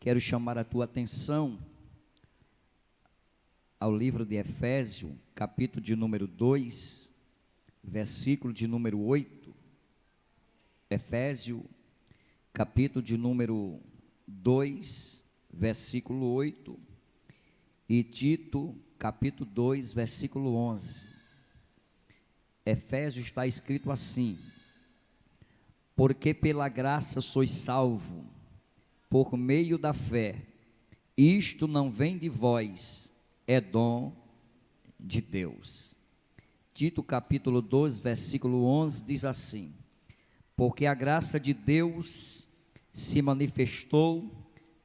quero chamar a tua atenção ao livro de Efésios, capítulo de número 2, versículo de número 8. Efésios, capítulo de número 2, versículo 8. E Tito, capítulo 2, versículo 11. Efésios está escrito assim: porque pela graça sois salvo, por meio da fé. Isto não vem de vós, é dom de Deus. Tito capítulo 2, versículo 11 diz assim: porque a graça de Deus se manifestou,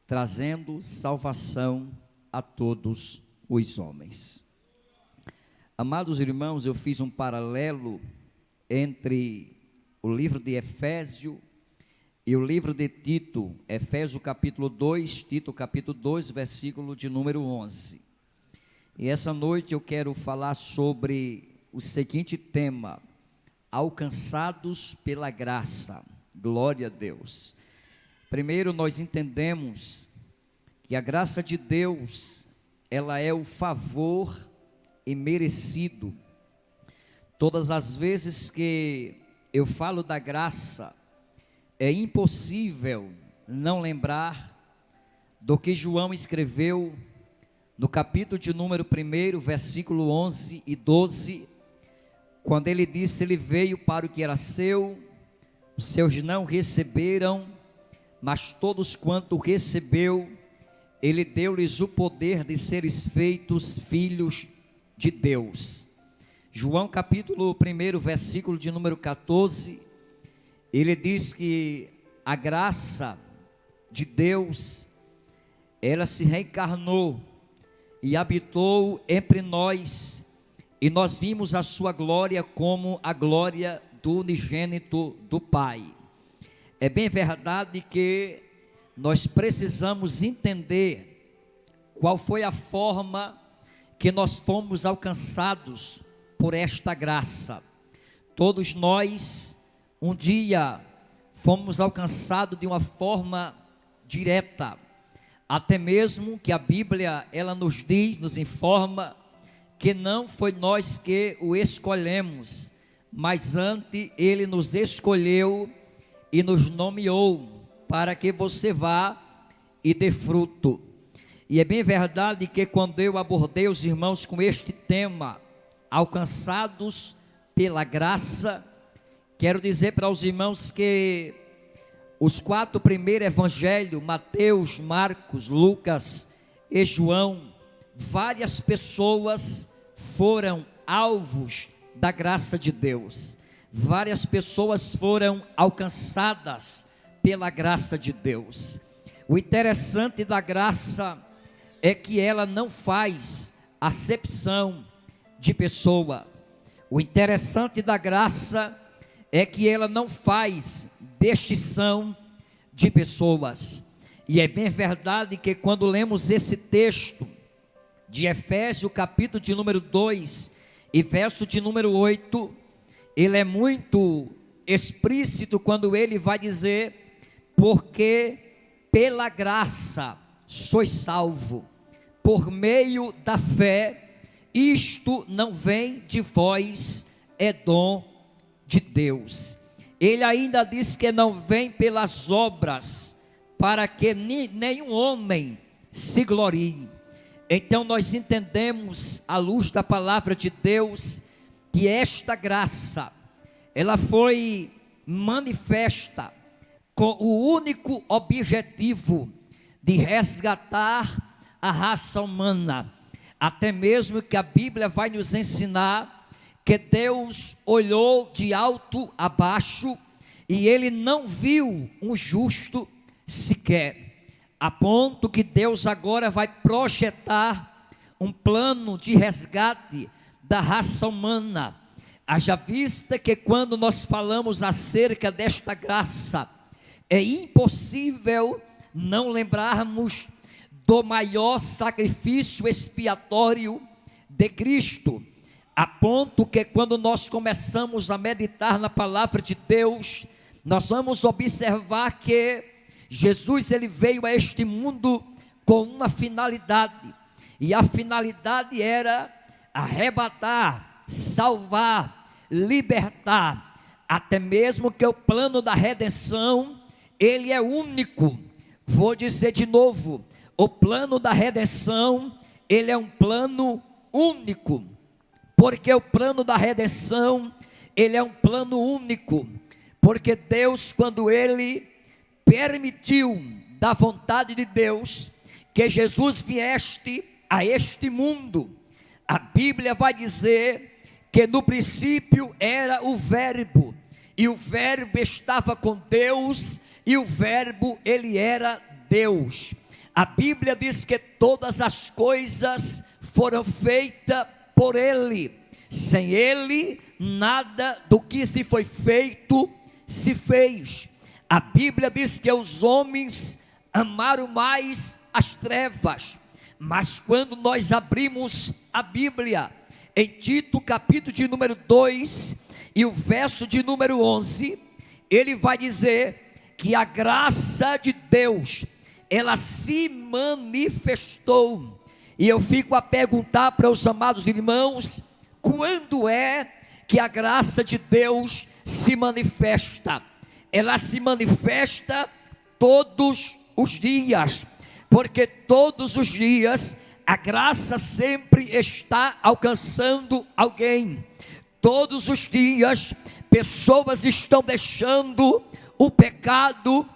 trazendo salvação a todos os homens. Amados irmãos, eu fiz um paralelo entre o livro de Efésios e o livro de Tito. Efésios capítulo 2, Tito capítulo 2, versículo de número 11. E essa noite eu quero falar sobre o seguinte tema: alcançados pela graça. Glória a Deus. Primeiro, nós entendemos que a graça de Deus, ela é o favor imerecido. Todas as vezes que eu falo da graça, é impossível não lembrar do que João escreveu no capítulo de número 1, versículo 11 e 12, quando ele disse: ele veio para o que era seu, os seus não receberam, mas todos quanto recebeu, ele deu-lhes o poder de seres feitos filhos de Deus. João capítulo 1, versículo de número 14, ele diz que a graça de Deus, ela se reencarnou e habitou entre nós, e nós vimos a sua glória como a glória do unigênito do Pai. É bem verdade que nós precisamos entender qual foi a forma que nós fomos alcançados por esta graça. Todos nós, um dia, fomos alcançados de uma forma direta, até mesmo que a Bíblia, ela nos diz, nos informa, que não foi nós que o escolhemos, mas antes Ele nos escolheu e nos nomeou, para que você vá e dê fruto. E é bem verdade que quando eu abordei os irmãos com este tema, alcançados pela graça, quero dizer para os irmãos que os 4 primeiros evangelhos, Mateus, Marcos, Lucas e João, várias pessoas foram alvos da graça de Deus. Várias pessoas foram alcançadas pela graça de Deus. O interessante da graça é que ela não faz acepção de pessoa. O interessante da graça é que ela não faz distinção de pessoas. E é bem verdade que quando lemos esse texto de Efésios, capítulo de número 2 e verso de número 8, ele é muito explícito quando ele vai dizer: porque pela graça sois salvo, por meio da fé. Isto não vem de vós, é dom de Deus. Ele ainda diz que não vem pelas obras, para que nenhum homem se glorie. Então nós entendemos, à luz da palavra de Deus, que esta graça, ela foi manifesta com o único objetivo de resgatar a raça humana. Até mesmo que a Bíblia vai nos ensinar que Deus olhou de alto a baixo e Ele não viu um justo sequer, a ponto que Deus agora vai projetar um plano de resgate da raça humana. Haja vista que quando nós falamos acerca desta graça, é impossível não lembrarmos do maior sacrifício expiatório de Cristo, a ponto que quando nós começamos a meditar na palavra de Deus, nós vamos observar que Jesus ele veio a este mundo com uma finalidade, e a finalidade era arrebatar, salvar, libertar. Até mesmo que o plano da redenção, ele é único. Vou dizer de novo, o plano da redenção, ele é um plano único, porque o plano da redenção, ele é um plano único, porque Deus, quando ele permitiu, da vontade de Deus, que Jesus viesse a este mundo, a Bíblia vai dizer que no princípio era o Verbo, e o Verbo estava com Deus, e o Verbo ele era Deus. A Bíblia diz que todas as coisas foram feitas por ele, sem ele nada do que se foi feito se fez. A Bíblia diz que os homens amaram mais as trevas, mas quando nós abrimos a Bíblia, em Tito capítulo de número 2 e o verso de número 11, ele vai dizer que a graça de Deus, ela se manifestou. E eu fico a perguntar para os amados irmãos, quando é que a graça de Deus se manifesta? Ela se manifesta todos os dias, porque todos os dias a graça sempre está alcançando alguém. Todos os dias pessoas estão deixando o pecado,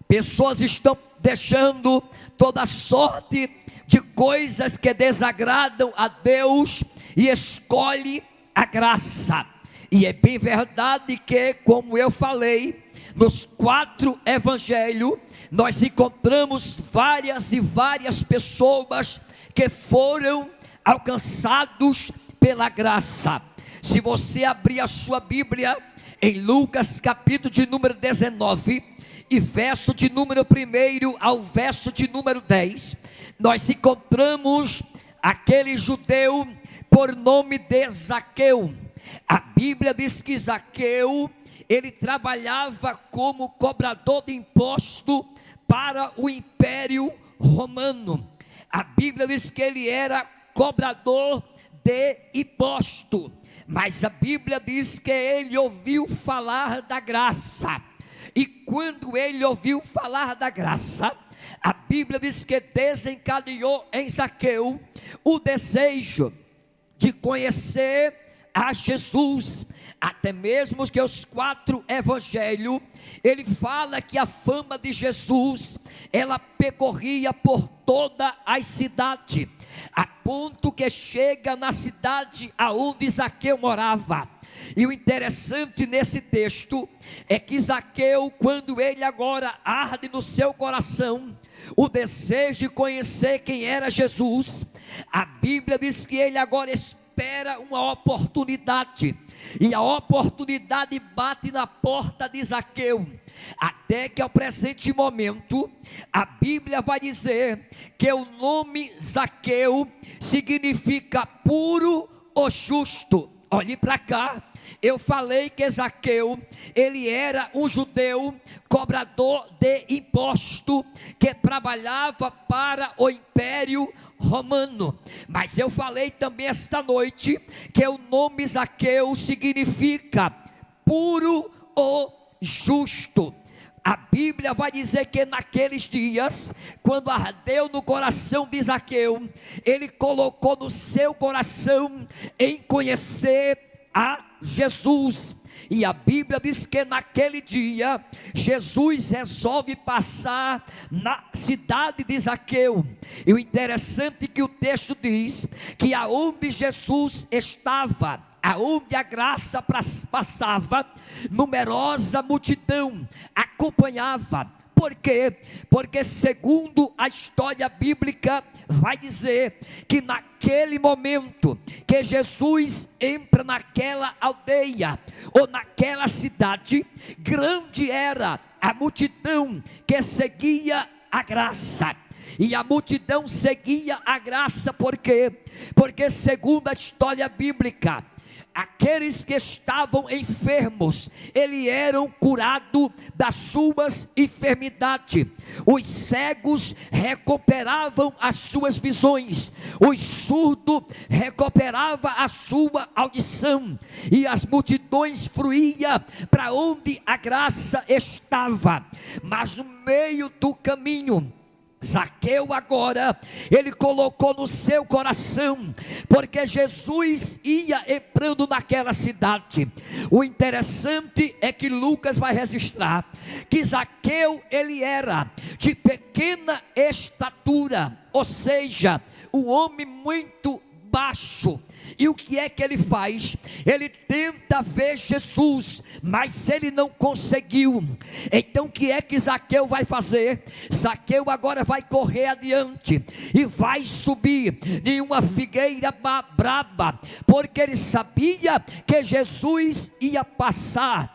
pessoas estão deixando toda sorte de coisas que desagradam a Deus e escolhe a graça. E é bem verdade que, como eu falei, nos 4 evangelhos nós encontramos várias e várias pessoas que foram alcançados pela graça. Se você abrir a sua Bíblia em Lucas capítulo de número 19 e verso de número 1 ao verso de número 10, nós encontramos aquele judeu por nome de Zaqueu. A Bíblia diz que Zaqueu, ele trabalhava como cobrador de imposto para o Império Romano. A Bíblia diz que ele era cobrador de imposto, mas a Bíblia diz que ele ouviu falar da graça, e quando ele ouviu falar da graça, a Bíblia diz que desencadeou em Zaqueu o desejo de conhecer a Jesus. Até mesmo que os 4 evangelhos, ele fala que a fama de Jesus, ela percorria por toda a cidade, a ponto que chega na cidade aonde Zaqueu morava. E o interessante nesse texto é que Zaqueu, quando ele agora arde no seu coração o desejo de conhecer quem era Jesus, a Bíblia diz que ele agora espera uma oportunidade, e a oportunidade bate na porta de Zaqueu, até que ao presente momento, a Bíblia vai dizer que o nome Zaqueu significa puro ou justo. Olhe para cá, eu falei que Zaqueu, ele era um judeu cobrador de imposto, que trabalhava para o Império Romano, mas eu falei também esta noite, que o nome Zaqueu significa puro ou justo. A Bíblia vai dizer que naqueles dias, quando ardeu no coração de Zaqueu, ele colocou no seu coração em conhecer a Jesus. E a Bíblia diz que naquele dia, Jesus resolve passar na cidade de Zaqueu. E o interessante é que o texto diz que aonde Jesus estava, aonde a graça passava, numerosa multidão acompanhava. Por quê? Porque segundo a história bíblica vai dizer que naquele momento que Jesus entra naquela aldeia ou naquela cidade, grande era a multidão que seguia a graça. E a multidão seguia a graça por quê? Porque segundo a história bíblica, aqueles que estavam enfermos, eles eram curados das suas enfermidades. Os cegos recuperavam as suas visões, os surdos recuperavam a sua audição, e as multidões fluíam para onde a graça estava. Mas no meio do caminho, Zaqueu agora, ele colocou no seu coração, porque Jesus ia entrando naquela cidade. O interessante é que Lucas vai registrar que Zaqueu, ele era de pequena estatura, ou seja, um homem muito baixo. E o que é que ele faz? Ele tenta ver Jesus, mas ele não conseguiu. Então o que é que Zaqueu vai fazer? Zaqueu agora vai correr adiante e vai subir em uma figueira braba, porque ele sabia que Jesus ia passar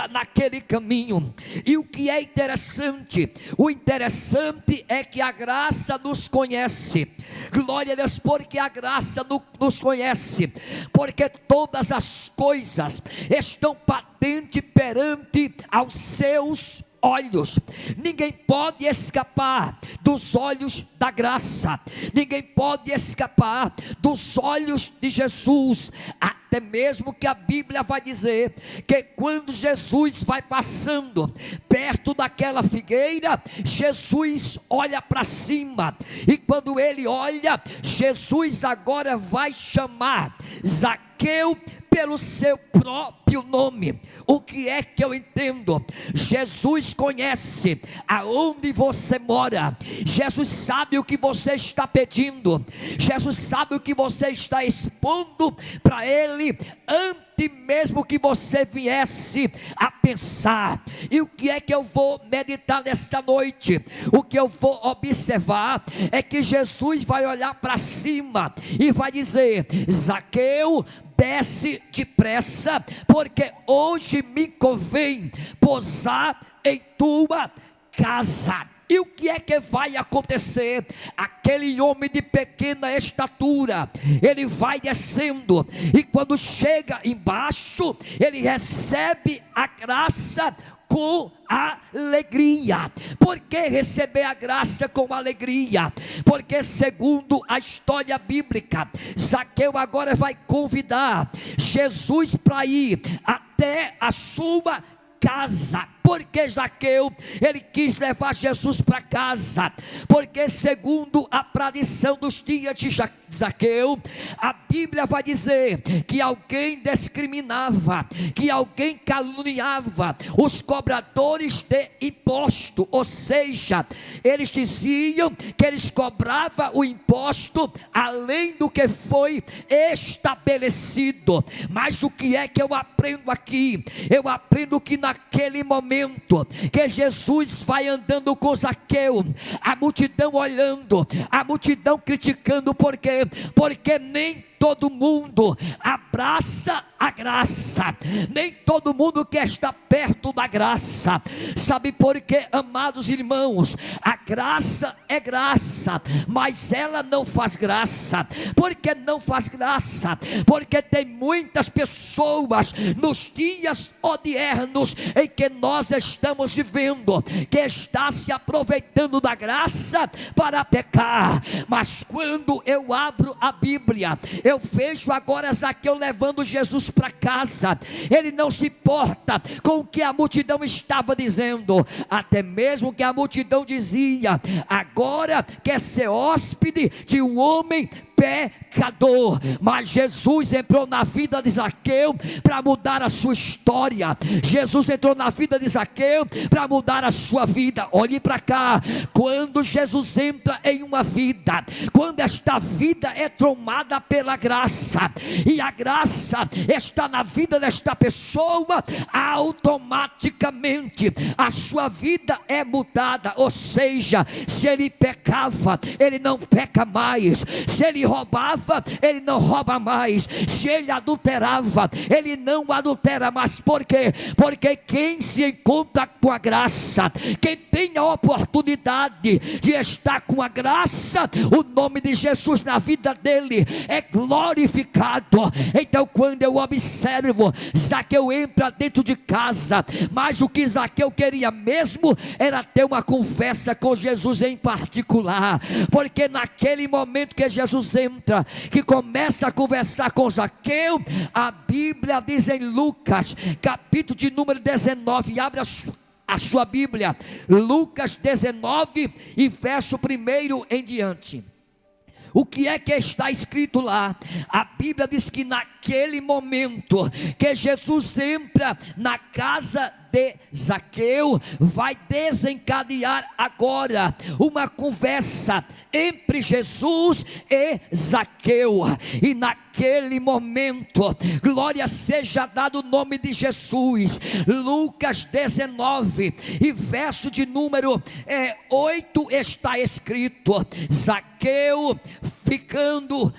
naquele caminho. E o que é interessante? O interessante é que a graça nos conhece. Glória a Deus, porque a graça nos conhece, porque todas as coisas estão patentes perante aos seus olhos. Ninguém pode escapar dos olhos da graça, ninguém pode escapar dos olhos de Jesus. Até mesmo que a Bíblia vai dizer que quando Jesus vai passando perto daquela figueira, Jesus olha para cima, e quando ele olha, Jesus agora vai chamar Zaqueu pelo seu próprio nome. O que é que eu entendo? Jesus conhece aonde você mora, Jesus sabe o que você está pedindo, Jesus sabe o que você está expondo para Ele, antes mesmo que você viesse a pensar. E o que é que eu vou meditar nesta noite? O que eu vou observar é que Jesus vai olhar para cima e vai dizer: Zaqueu, desce depressa, porque hoje me convém pousar em tua casa. E o que é que vai acontecer? Aquele homem de pequena estatura, ele vai descendo, e quando chega embaixo, ele recebe a graça com alegria. Por que receber a graça com alegria? Porque segundo a história bíblica, Zaqueu agora vai convidar Jesus para ir até a sua casa. Porque Zaqueu, ele quis levar Jesus para casa? Porque segundo a tradição dos dias de Zaqueu, a Bíblia vai dizer que alguém discriminava, que alguém caluniava os cobradores de imposto, ou seja, eles diziam que eles cobravam o imposto além do que foi estabelecido. Mas o que é que eu aprendo aqui? Eu aprendo que naquele momento que Jesus vai andando com Zaqueu, a multidão olhando, a multidão criticando, porque nem todo mundo abraça a graça, nem todo mundo quer estar perto da graça. Sabe por quê, amados irmãos? A graça é graça, mas ela não faz graça. Por que não faz graça? Porque tem muitas pessoas nos dias odiernos em que nós estamos vivendo, que está se aproveitando da graça para pecar. Mas quando eu abro a Bíblia, eu vejo agora Zaqueu levando Jesus para casa. Ele não se importa com o que a multidão estava dizendo, até mesmo que a multidão dizia: agora quer ser hóspede de um homem pecador. Mas Jesus entrou na vida de Zaqueu para mudar a sua história. Jesus entrou na vida de Zaqueu para mudar a sua vida. Olhe para cá. Quando Jesus entra em uma vida, quando esta vida é tomada pela graça, e a graça está na vida desta pessoa, automaticamente a sua vida é mudada. Ou seja, se ele pecava, ele não peca mais. Se ele roubava, ele não rouba mais. Se ele adulterava, ele não adultera mais. Por quê? Porque quem se encontra com a graça, quem tem a oportunidade de estar com a graça, o nome de Jesus na vida dele é glorificado. Então, quando eu observo, Zaqueu entra dentro de casa, mas o que Zaqueu queria mesmo era ter uma conversa com Jesus em particular, porque naquele momento que Jesus entra, que começa a conversar com Zaqueu, a Bíblia diz em Lucas, capítulo de número 19, abre a sua Bíblia, Lucas 19 e verso 1 em diante. O que é que está escrito lá? A Bíblia diz que naquele momento que Jesus entra na casa de Zaqueu, vai desencadear agora uma conversa entre Jesus e Zaqueu. E naquele momento, glória seja dado o nome de Jesus. Lucas 19 e verso de número 8 está escrito: Zaqueu, ficando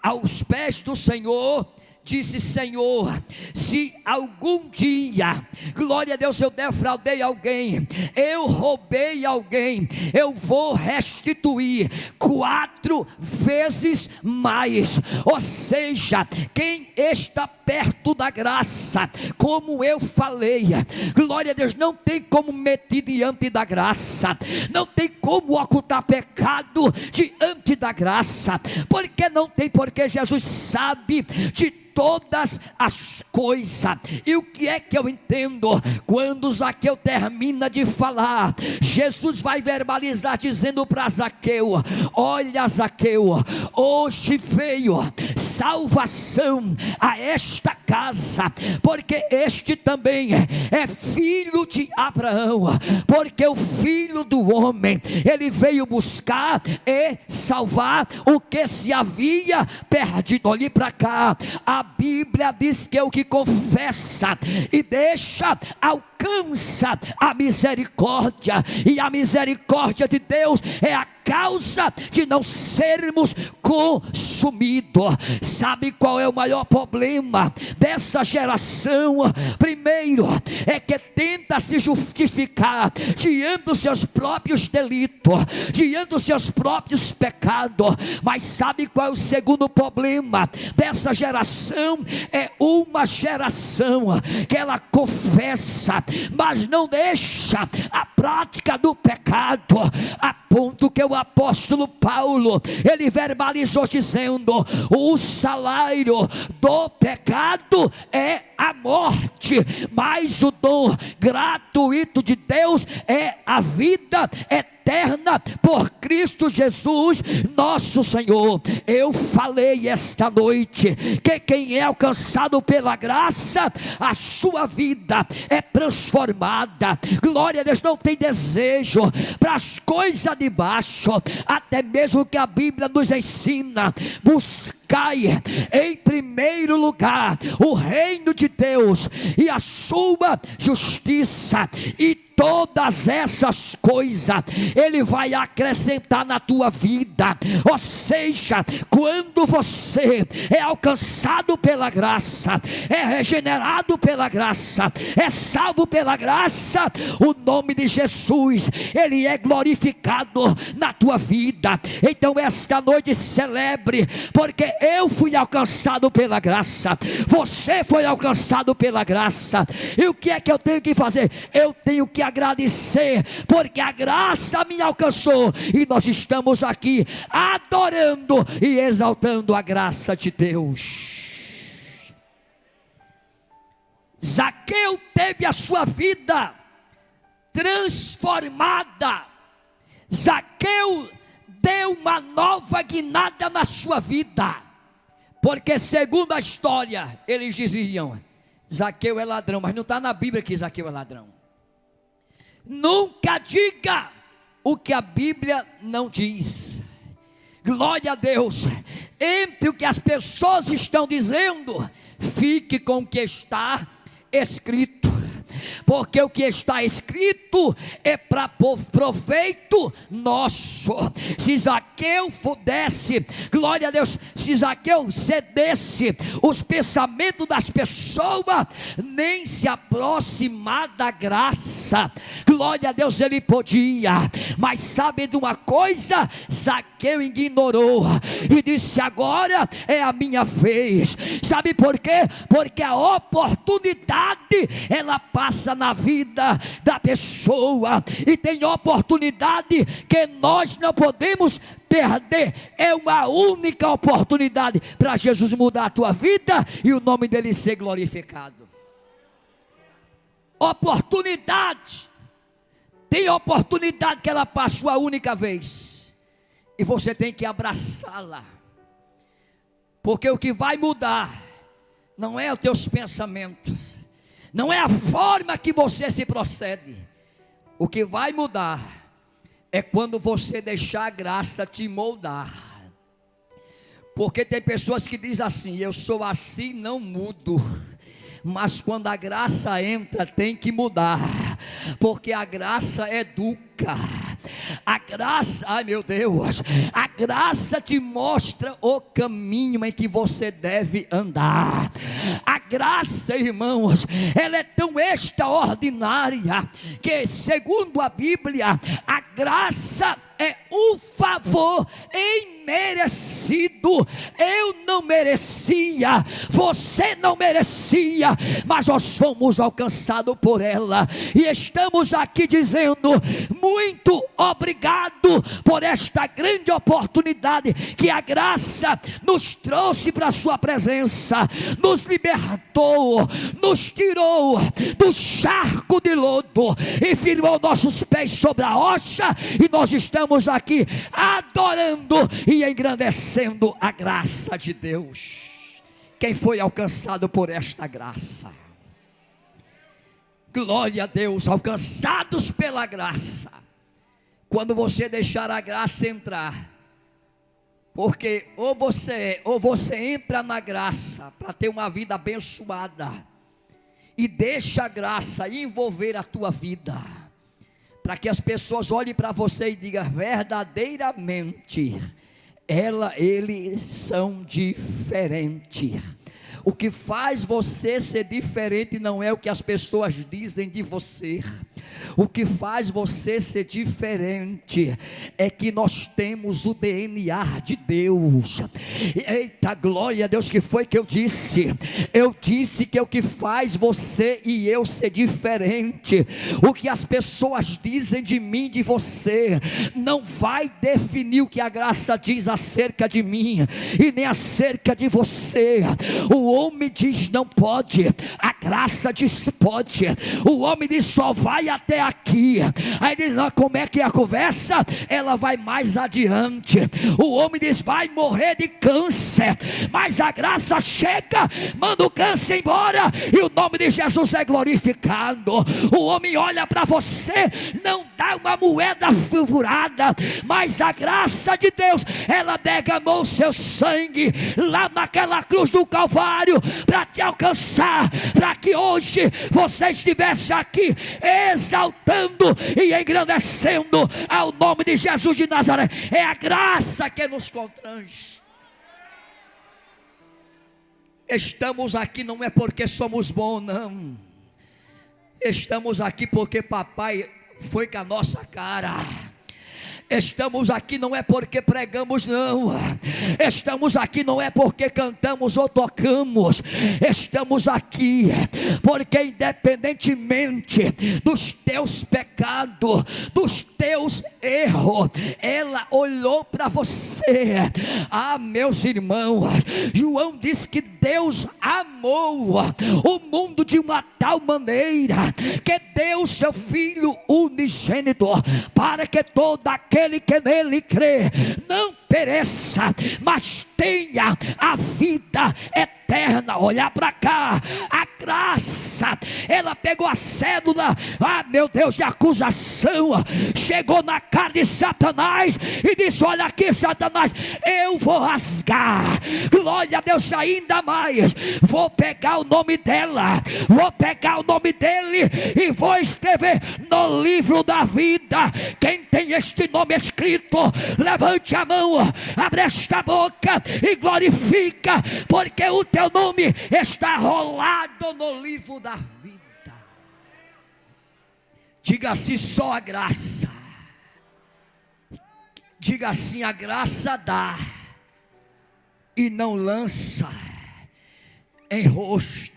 aos pés do Senhor, disse: Senhor, se algum dia, glória a Deus, eu defraudei alguém, eu roubei alguém, eu vou restituir 4 vezes mais. Ou seja, quem está perto da graça, como eu falei, glória a Deus, não tem como meter diante da graça, não tem como ocultar pecado diante da graça. Porque não tem? Porque Jesus sabe de todas as coisas. E o que é que eu entendo? Quando Zaqueu termina de falar, Jesus vai verbalizar dizendo para Zaqueu: olha, Zaqueu, hoje veio salvação a esta casa, porque este também é filho de Abraão, porque o Filho do Homem, ele veio buscar e salvar o que se havia perdido. Olhe para cá, a Bíblia diz que o que confessa e deixa alcança a misericórdia, e a misericórdia de Deus é a causa de não sermos consumidos. Sabe qual é o maior problema dessa geração? Primeiro, é que tenta se justificar diante dos seus próprios delitos, diante dos seus próprios pecados. Mas sabe qual é o segundo problema dessa geração? É uma geração que ela confessa, mas não deixa a prática do pecado, a ponto que o apóstolo Paulo, ele verbalizou dizendo: o salário do pecado é a morte, mas o dom gratuito de Deus é a vida eterna por Cristo Jesus nosso Senhor. Eu falei esta noite que quem é alcançado pela graça, a sua vida é transformada. Glória a Deus, não tem desejo para as coisas de baixo, até mesmo que a Bíblia nos ensina: buscai em primeiro lugar o reino de Deus e a sua justiça, e todas essas coisas Ele vai acrescentar na tua vida. Ou seja, quando você é alcançado pela graça, é regenerado pela graça, é salvo pela graça, o nome de Jesus, Ele é glorificado na tua vida. Então esta noite celebre, porque eu fui alcançado pela graça, você foi alcançado pela graça. E o que é que eu tenho que fazer? Eu tenho que agradecer, porque a graça me alcançou, e nós estamos aqui adorando e exaltando a graça de Deus. Zaqueu teve a sua vida transformada. Zaqueu deu uma nova guinada na sua vida, porque segundo a história, eles diziam: Zaqueu é ladrão, mas não está na Bíblia que Zaqueu é ladrão. Nunca diga o que a Bíblia não diz. Glória a Deus. Entre o que as pessoas estão dizendo, fique com o que está escrito. porque o que está escrito é para proveito nosso. Se Zaqueu pudesse, glória a Deus, se Zaqueu cedesse os pensamentos das pessoas, nem se aproximar da graça, glória a Deus, ele podia. Mas sabe de uma coisa? Zaqueu ignorou e disse: agora é a minha vez. Sabe por quê? Porque a oportunidade, ela passa na vida da pessoa, e tem oportunidade que nós não podemos perder. É uma única oportunidade para Jesus mudar a tua vida e o nome dele ser glorificado. Oportunidade. Tem oportunidade que ela passa uma única vez, e você tem que abraçá-la, porque o que vai mudar não é os teus pensamentos, não é a forma que você se procede. O que vai mudar é quando você deixar a graça te moldar. Porque tem pessoas que dizem assim: eu sou assim, não mudo. Mas quando a graça entra, tem que mudar, porque a graça educa. A graça, ai meu Deus, a graça te mostra o caminho em que você deve andar. A graça, irmãos, ela é tão extraordinária que, segundo a Bíblia, a graça é um favor imerecido. Eu não merecia, você não merecia, mas nós fomos alcançados por ela, e estamos aqui dizendo: muito obrigado por esta grande oportunidade que a graça nos trouxe para a sua presença, nos libertou, nos tirou do charco de lodo e firmou nossos pés sobre a rocha, e nós estamos aqui adorando e engrandecendo a graça de Deus. Quem foi alcançado por esta graça? Glória a Deus, alcançados pela graça. Quando você deixar a graça entrar, porque ou você entra na graça para ter uma vida abençoada, e deixa a graça envolver a tua vida, para que as pessoas olhem para você e digam: verdadeiramente eles são diferentes. O que faz você ser diferente não é o que as pessoas dizem de você. O que faz você ser diferente é que nós temos o DNA de Deus. Eita, glória a Deus, que foi que eu disse? Eu disse que é o que faz você e eu ser diferente. O que as pessoas dizem de mim, de você, não vai definir o que a graça diz acerca de mim e nem acerca de você. O homem diz não pode, a graça diz pode. O homem diz só vai até aqui. Aí diz: não, como é que é a conversa? Ela vai mais adiante. O homem diz: vai morrer de câncer, mas a graça chega, manda o câncer embora, e o nome de Jesus é glorificado. O homem olha para você, não dá uma moeda fulgurada, mas a graça de Deus, ela derramou o seu sangue lá naquela cruz do Calvário para te alcançar, para que hoje você estivesse aqui exaltando e engrandecendo ao nome de Jesus de Nazaré. É a graça que nos constrange. Estamos aqui não é porque somos bons, não. Estamos aqui porque papai foi com a nossa cara. Estamos aqui não é porque pregamos, não. Estamos aqui não é porque cantamos ou tocamos. Estamos aqui porque, independentemente dos teus pecados, dos teus erros, ela olhou para você. Ah, meus irmãos, João diz que Deus amou o mundo de uma tal maneira que deu seu Filho unigênito, para que todo aquele que nele crê não pereça, mas tenha a vida eterna. Olhar para cá, a graça, ela pegou a cédula, meu Deus, de acusação, chegou na cara de Satanás e disse: olha aqui, Satanás, eu vou rasgar, glória a Deus, ainda mais, vou pegar o nome dela, vou pegar o nome dele e vou escrever no livro da vida. Quem tem este nome escrito, levante a mão, abre esta boca e glorifica, porque o teu nome está rolado no livro da vida. Diga assim: só a graça. Diga assim: a graça dá e não lança em rosto.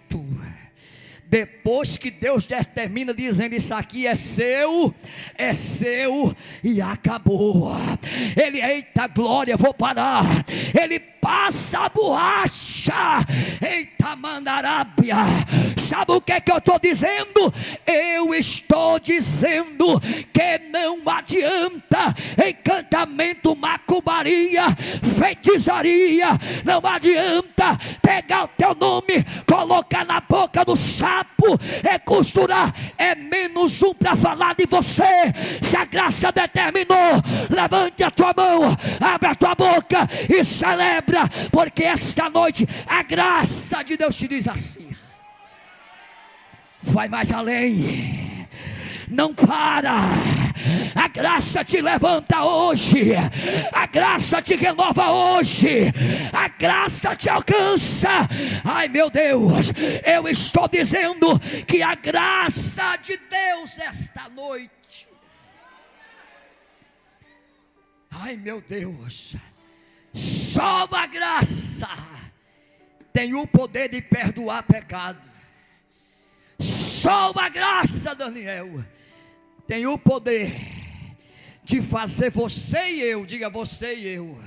Depois que Deus determina, dizendo: isso aqui é seu e acabou. Ele, eita glória, vou parar. Ele passa a borracha, eita mandarábia. Sabe o que é que eu estou dizendo? Eu estou dizendo que não adianta encantamento, macumbaria, feitiçaria. Não adianta pegar o teu nome, colocar na boca do sapo, costurar, é menos um para falar de você. Se a graça determinou, levante a tua mão, abre a tua boca e celebra, porque esta noite a graça de Deus te diz assim: vai mais além, não para. A graça te levanta hoje, a graça te renova hoje, a graça te alcança. Ai meu Deus, eu estou dizendo que a graça de Deus esta noite, ai meu Deus, só a graça tem o poder de perdoar pecado. Só a graça, Daniel, tem o poder de fazer você e eu, diga você e eu,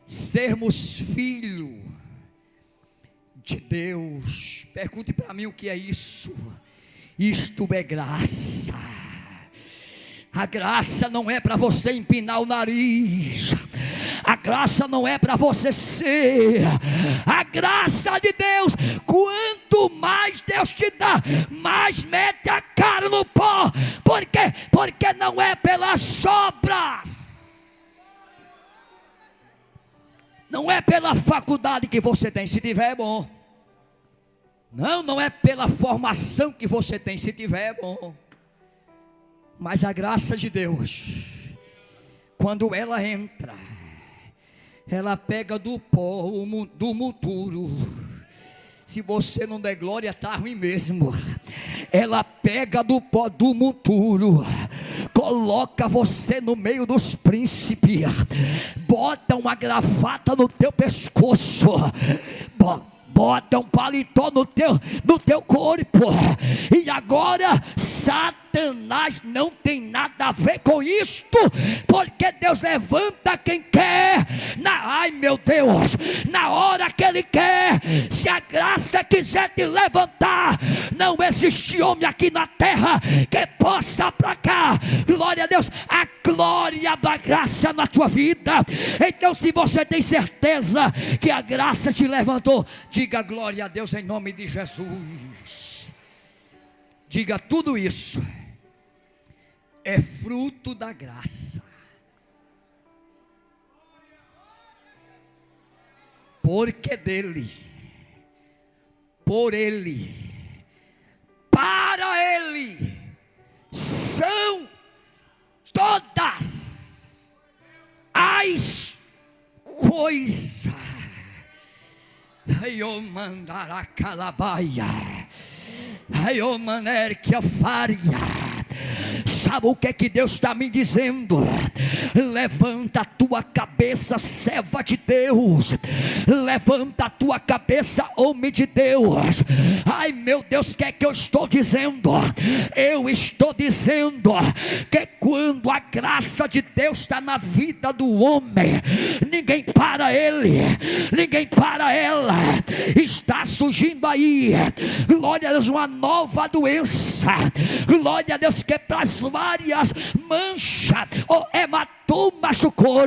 sermos filhos de Deus. Pergunte para mim o que é isso. Isto é graça. A graça não é para você empinar o nariz. A graça não é para você ser. A graça de Deus, quanto mais Deus te dá, mais mete a cara no pó. Por quê? Porque não é pelas obras, não é pela faculdade que você tem, se tiver é bom. Não é pela formação que você tem, se tiver é bom. Mas a graça de Deus, quando ela entra, ela pega do pó, do monturo. Se você não der glória, está ruim mesmo. Ela pega do pó do monturo, coloca você no meio dos príncipes, bota uma gravata no teu pescoço, bota um paletó no teu corpo, e agora Satanás não tem nada a ver com isto, porque Deus levanta quem quer, ai meu Deus, na hora que Ele quer. Se a graça quiser te levantar, não existe homem aqui na terra que possa aplacar, glória a Deus, a glória da graça na tua vida. Então, se você tem certeza que a graça te levantou, diga glória a Deus em nome de Jesus. Diga: tudo isso é fruto da graça, porque dele, por ele, para ele são todas as coisas. Eu mandar a calabaia, eu maner que a faria. Sabe o que é que Deus está me dizendo? Levanta a tua cabeça, serva de Deus. Levanta a tua cabeça, homem de Deus. Ai meu Deus, o que é que eu estou dizendo? Eu estou dizendo que quando a graça de Deus está na vida do homem, ninguém para ele, ninguém para ela. Está surgindo aí, glória a Deus, uma nova doença. Glória a Deus, que é para as várias manchas ou hematomas tu machucou,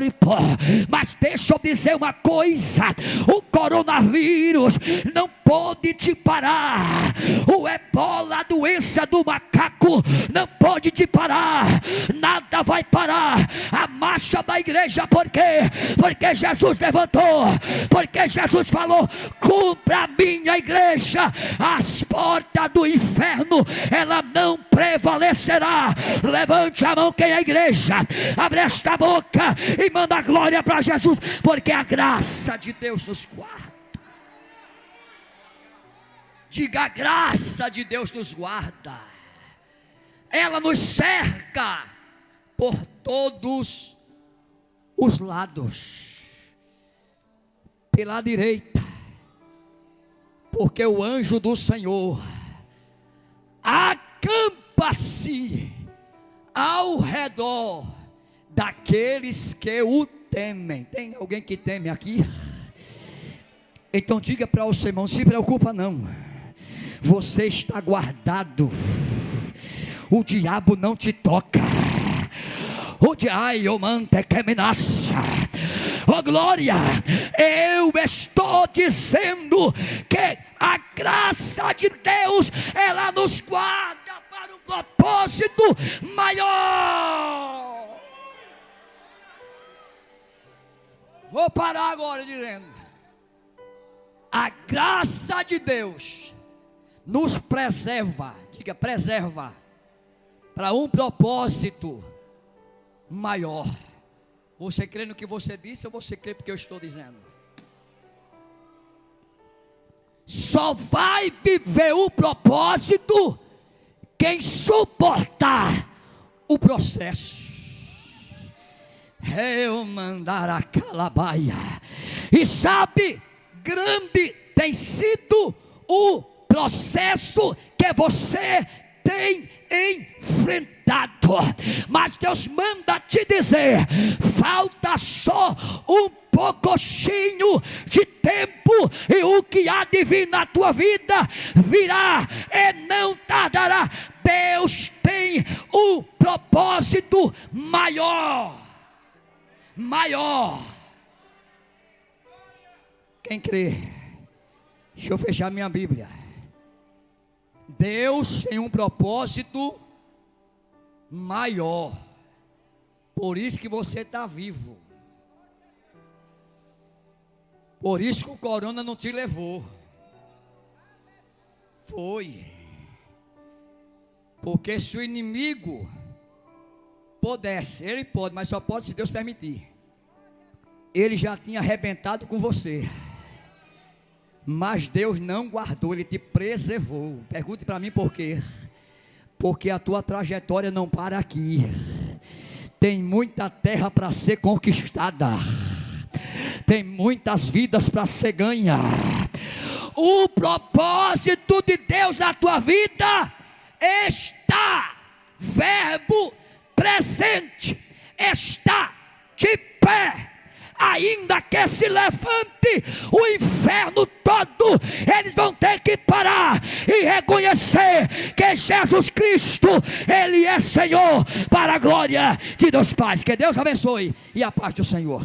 mas deixa eu dizer uma coisa: o coronavírus não pode te parar, o ebola, a doença do macaco, não pode te parar, nada vai parar a marcha da igreja. Por quê? Porque Jesus levantou, porque Jesus falou: cumpra a minha igreja, as portas do inferno ela não prevalecerá. Levante a mão quem é a igreja, abre esta boca e manda a glória para Jesus, porque a graça de Deus nos guarda. Diga: a graça de Deus nos guarda, ela nos cerca por todos os lados, pela direita, porque o anjo do Senhor acampa-se ao redor daqueles que o temem. Tem alguém que teme aqui? Então diga para o seu irmão: se preocupa não, você está guardado, o diabo não te toca. O diabo mante que me nasce. Oh glória, eu estou dizendo que a graça de Deus ela nos guarda para um propósito maior. Vou parar agora dizendo: a graça de Deus nos preserva, diga preserva, para um propósito maior. Você crê no que você disse ou você crê porque eu estou dizendo? Só vai viver o propósito quem suportar o processo. Eu mandar a calabaia. E sabe, grande tem sido o processo que você tem enfrentado, mas Deus manda te dizer: falta só um pouquinho de tempo, e o que há de vir na tua vida virá e não tardará. Deus tem um propósito maior. Quem crê? Deixa eu fechar minha Bíblia. Deus tem um propósito maior, por isso que você está vivo, por isso que o corona não te levou. Foi porque se o inimigo pudesse, ele pode, mas só pode se Deus permitir, ele já tinha arrebentado com você. Mas Deus não guardou, Ele te preservou. Pergunte para mim por quê? Porque a tua trajetória não para aqui. Tem muita terra para ser conquistada, tem muitas vidas para ser ganha. O propósito de Deus na tua vida está, verbo presente, está de pé. Ainda que se levante o inferno todo, eles vão ter que parar e reconhecer que Jesus Cristo, Ele é Senhor, para a glória de Deus Pai. Que Deus abençoe e a paz do Senhor.